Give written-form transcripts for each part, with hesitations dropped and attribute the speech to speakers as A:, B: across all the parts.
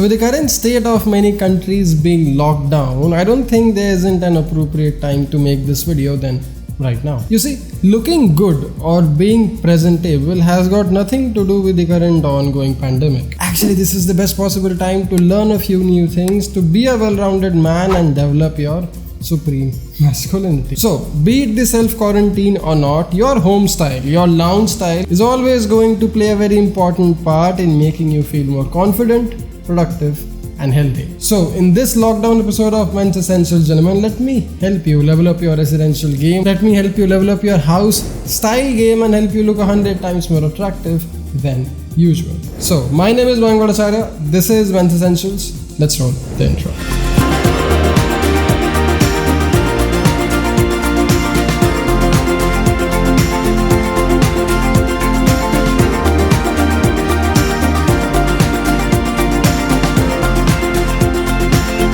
A: So with the current state of many countries being locked down, I don't think there isn't an appropriate time to make this video than right now. You see, looking good or being presentable has got nothing to do with the current ongoing pandemic. Actually, this is the best possible time to learn a few new things, to be a well-rounded man and develop your supreme masculinity. So, be it the self-quarantine or not, your home style, your lounge style is always going to play a very important part in making you feel more confident, productive and healthy. So, in this lockdown episode of Men's Essentials, gentlemen, let me help you level up your residential game. Let me help you level up your house style game and help you look 100 times more attractive than usual. So, my name is Mayank Bhattacharya. This is Men's Essentials. Let's roll the intro.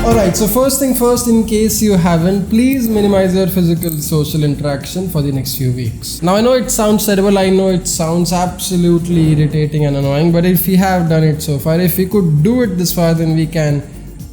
A: Alright, so first thing first, in case you haven't, please minimize your physical social interaction for the next few weeks. Now I know it sounds terrible, I know it sounds absolutely irritating and annoying, but if we have done it so far, if we could do it this far, then we can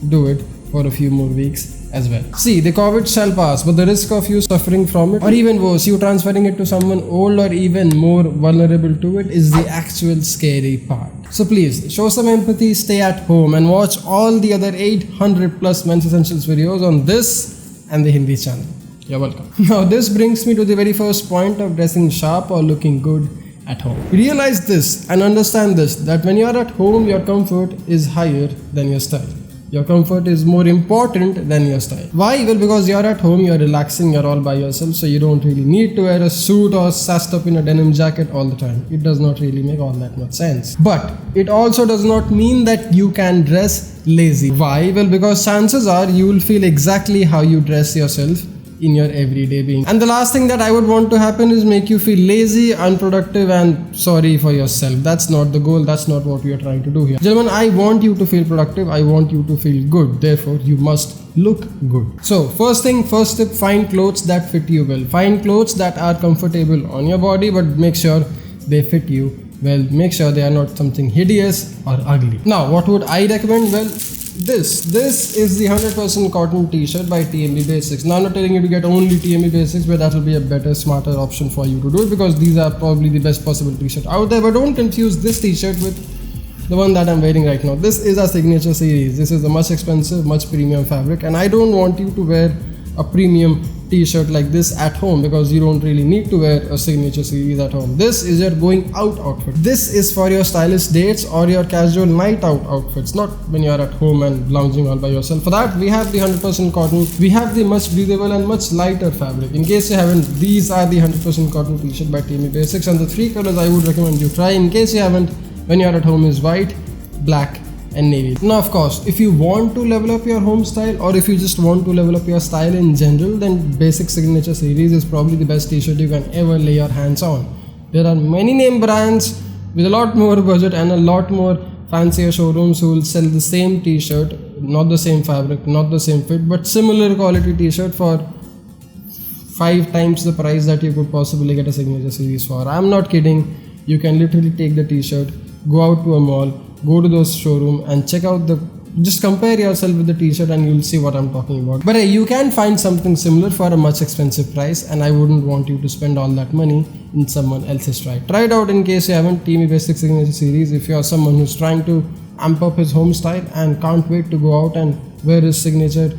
A: do it for a few more weeks as well. See, the COVID shall pass, but the risk of you suffering from it, or even worse, you transferring it to someone old or even more vulnerable to it, is the actual scary part. So please, show some empathy, stay at home and watch all the other 800 plus Men's Essentials videos on this and the Hindi channel. You're welcome. Now this brings me to the very first point of dressing sharp or looking good at home. Realize this and understand this, that when you are at home, your comfort is higher than your style. Your comfort is more important than your style. Why? Well, because you're at home, you're relaxing, you're all by yourself, so you don't really need to wear a suit or sassed up in a denim jacket all the time. It does not really make all that much sense. But it also does not mean that you can dress lazy. Why? Well, because chances are you will feel exactly how you dress yourself in your everyday being. And the last thing that I would want to happen is make you feel lazy, unproductive and sorry for yourself. That's not the goal. That's not what we are trying to do here. Gentlemen, I want you to feel productive. I want you to feel good. Therefore, you must look good. So first thing, first tip, find clothes that fit you well. Find clothes that are comfortable on your body, but make sure they fit you well. Make sure they are not something hideous or ugly. Now, what would I recommend? Well, this is the 100% cotton t-shirt by TMB Basics. Now I'm not telling you to get only TMB Basics, but that will be a better, smarter option for you to do it, because these are probably the best possible t-shirt out there. But don't confuse this t-shirt with the one that I'm wearing right now. This is a signature series. This is a much expensive, much premium fabric, and I don't want you to wear a premium t-shirt like this at home, because you don't really need to wear a signature series at home. This is your going out outfit. This is for your stylish dates or your casual night out outfits, not when you are at home and lounging all by yourself. For that, we have the 100% cotton. We have the much breathable and much lighter fabric. In case you haven't, these are the 100% cotton t-shirt by TMB Basics, and the three colors I would recommend you try in case you haven't when you are at home is white, black and navy. Now of course, if you want to level up your home style, or if you just want to level up your style in general, then Basic Signature Series is probably the best t-shirt you can ever lay your hands on. There are many name brands with a lot more budget and a lot more fancier showrooms who will sell the same t-shirt, not the same fabric, not the same fit, but similar quality t-shirt for 5 times the price that you could possibly get a Signature Series for. I'm not kidding. You can literally take the t-shirt, go out to a mall, go to those showroom and check out just compare yourself with the t-shirt and you'll see what I'm talking about. But hey, you can find something similar for a much expensive price, and I wouldn't want you to spend all that money in someone else's try. Try it out in case you haven't. TMB Basic Signature Series. If you're someone who's trying to amp up his home style and can't wait to go out and wear his signature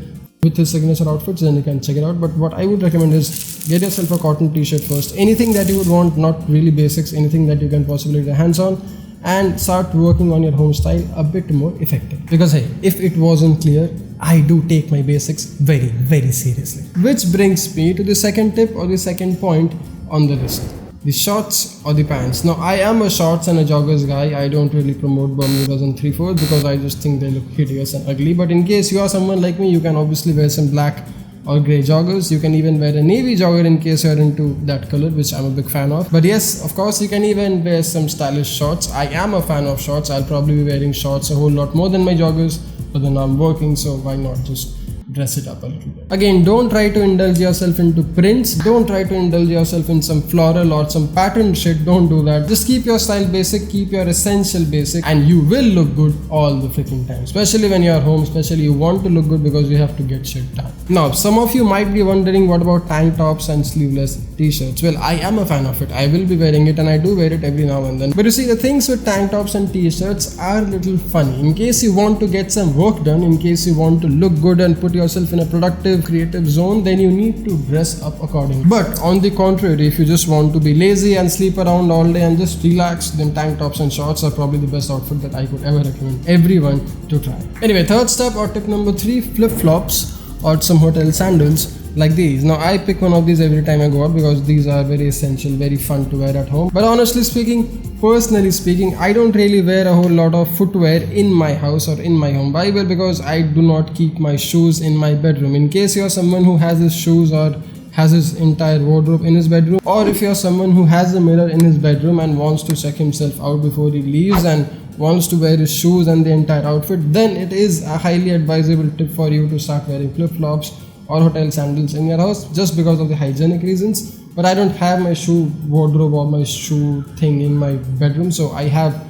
A: with his signature outfits, then you can check it out. But what I would recommend is get yourself a cotton t-shirt first. Anything that you would want, not really basics, anything that you can possibly get your hands on, and start working on your home style a bit more effective. Because hey, if it wasn't clear, I do take my basics very, very seriously. Which brings me to the second tip or the second point on the list. The shorts or the pants. Now I am a shorts and a joggers guy. I don't really promote Bermudas and 3/4 because I just think they look hideous and ugly. But in case you are someone like me, you can obviously wear some black or grey joggers. You can even wear a navy jogger in case you're into that color, which I'm a big fan of. But yes, of course, you can even wear some stylish shorts. I am a fan of shorts. I'll probably be wearing shorts a whole lot more than my joggers, but then I'm working, so why not just dress it up a little bit. Again, don't try to indulge yourself into prints. Don't try to indulge yourself in some floral or some pattern shit. Don't do that. Just keep your style basic, keep your essential basic, and you will look good all the freaking time. Especially when you're home, especially you want to look good because you have to get shit done. Now, some of you might be wondering, what about tank tops and sleeveless t-shirts? Well, I am a fan of it. I will be wearing it, and I do wear it every now and then. But you see, the things with tank tops and t-shirts are a little funny. In case you want to get some work done, in case you want to look good and put yourself in a productive, creative zone, then you need to dress up accordingly. But on the contrary, if you just want to be lazy and sleep around all day and just relax, then tank tops and shorts are probably the best outfit that I could ever recommend everyone to try. Anyway, third step or tip number 3, flip-flops or some hotel sandals like these. Now, I pick one of these every time I go out because these are very essential, very fun to wear at home. But honestly speaking, personally speaking, I don't really wear a whole lot of footwear in my house or in my home. Why? Well, because I do not keep my shoes in my bedroom. In case you're someone who has his shoes or has his entire wardrobe in his bedroom, or if you're someone who has a mirror in his bedroom and wants to check himself out before he leaves and wants to wear his shoes and the entire outfit, then it is a highly advisable tip for you to start wearing flip-flops or hotel sandals in your house, just because of the hygienic reasons. But I don't have my shoe wardrobe or my shoe thing in my bedroom, so I have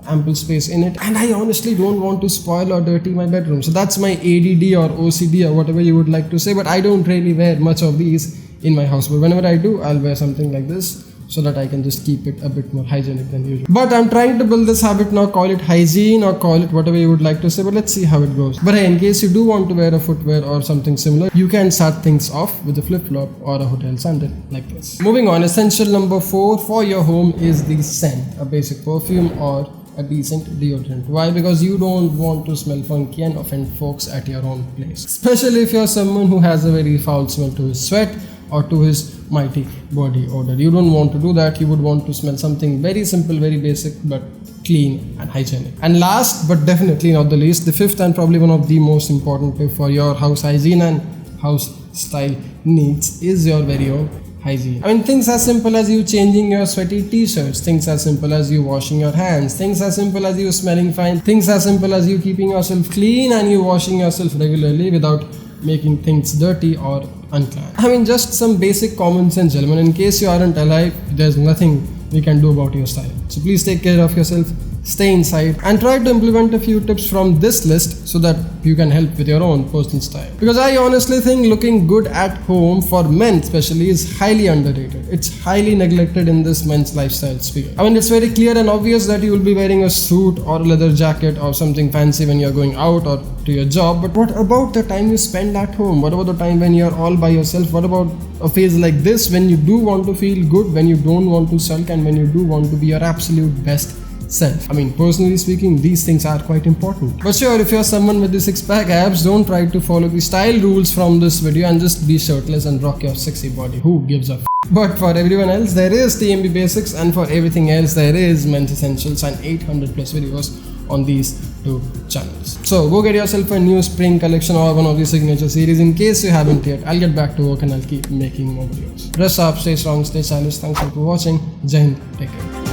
A: ample space in it, and I honestly don't want to spoil or dirty my bedroom. So that's my ADD or OCD or whatever you would like to say, but I don't really wear much of these in my house. But whenever I do, I'll wear something like this so that I can just keep it a bit more hygienic than usual. But I'm trying to build this habit now. Call it hygiene or call it whatever you would like to say, but let's see how it goes. But hey, in case you do want to wear a footwear or something similar, you can start things off with a flip-flop or a hotel sandal like this. Moving on, essential number 4 for your home is the scent, a basic perfume or a decent deodorant. Why? Because you don't want to smell funky and offend folks at your own place, especially if you're someone who has a very foul smell to his sweat or to his mighty body odor. You don't want to do that. You would want to smell something very simple, very basic, but clean and hygienic. And last but definitely not the least, the fifth and probably one of the most important tip for your house hygiene and house style needs is your very own hygiene. I mean, things as simple as you changing your sweaty t-shirts, things as simple as you washing your hands, things as simple as you smelling fine, things as simple as you keeping yourself clean and you washing yourself regularly without making things dirty or unplanned. I mean, just some basic common sense, gentlemen. In case you aren't alive, there's nothing we can do about your style. So please take care of yourself, stay inside, and try to implement a few tips from this list so that you can help with your own personal style. Because I honestly think looking good at home for men especially is highly underrated. It's highly neglected in this men's lifestyle sphere. I mean, it's very clear and obvious that you will be wearing a suit or a leather jacket or something fancy when you're going out or to your job, but what about the time you spend at home? What about the time when you're all by yourself? What about a phase like this when you do want to feel good, when you don't want to sulk, and when you do want to be your absolute best self? I mean, personally speaking, these things are quite important. But sure, if you're someone with the six-pack abs, don't try to follow the style rules from this video and just be shirtless and rock your sexy body. Who gives a f? But for everyone else, there is TMB Basics, and for everything else, there is Men's Essentials and 800 plus videos on these 2 channels. So go get yourself a new spring collection or one of the signature series in case you haven't yet. I'll get back to work and I'll keep making more videos. Dress up, stay strong, stay stylish. Thanks for watching. Jai Hind, take care.